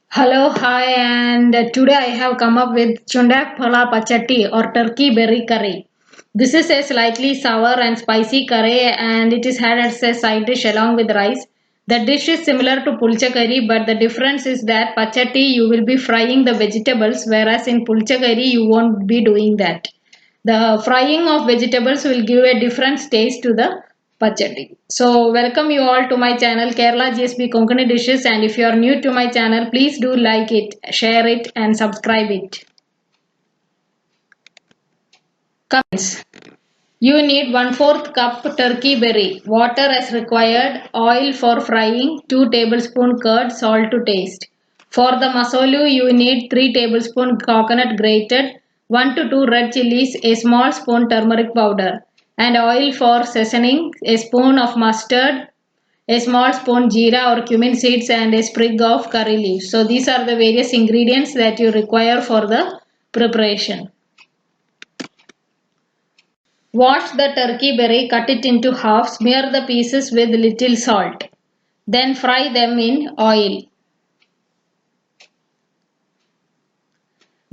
Hello, hi, and today I have come up with Chundyaphala pachatti or turkey berry curry. This is a slightly sour and spicy curry and it is had as a side dish along with rice. The dish is similar to pulcha curry, but the difference is that pachatti you will be frying the vegetables, whereas in pulcha curry you won't be doing that. The frying of vegetables will give a different taste to the pachadi. So welcome you all to my channel Kerala GSB Konkani Dishes, and if you are new to my channel please do like it, share it and subscribe it. Comments. You need 1/4 cup turkey berry, water as required, oil for frying, 2 tablespoon curd, salt to taste. For the masalu you need 3 tablespoon coconut grated, 1 to 2 red chilies, a small spoon turmeric powder, and oil for seasoning, a spoon of mustard, a small spoon jeera or cumin seeds and a sprig of curry leaves. So these are the various ingredients that you require for the preparation. Wash the turkey berry, cut it into half, smear the pieces with little salt. Then fry them in oil.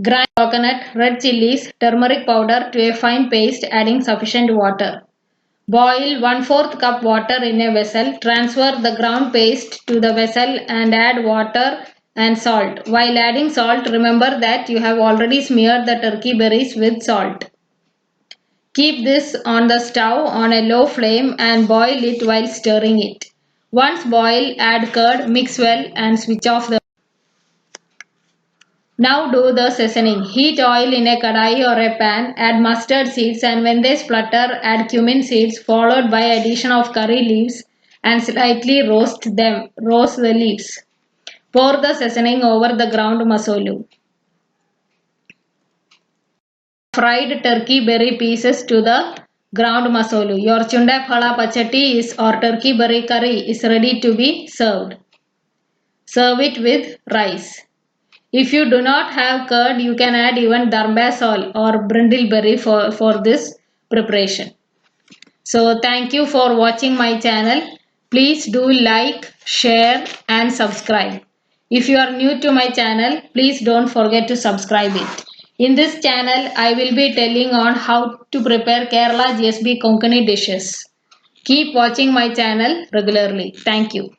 Grind coconut, red chilies, turmeric powder to a fine paste, adding sufficient water. Boil 1/4 cup water in a vessel. Transfer the ground paste to the vessel and add water and salt. While adding salt, remember that you have already smeared the turkey berries with salt. Keep this on the stove on a low flame and boil it while stirring it. Once boiled, add curd, mix well and switch off the. Now do the seasoning. Heat oil in a kadai or a pan, add mustard seeds and when they splutter, add cumin seeds followed by addition of curry leaves and slightly roast them. Roast the leaves. Pour the seasoning over the ground masalu. Fried turkey berry pieces to the ground masalu. Your Chundyaphala pachatti is or turkey berry curry is ready to be served. Serve it with rice. If you do not have curd, you can add even darbasol or brindleberry for this preparation. So thank you for watching my channel. Please do like, share and subscribe. If you are new to my channel, please don't forget to subscribe it. In this channel, I will be telling on how to prepare Kerala GSB Konkani dishes. Keep watching my channel regularly. Thank you.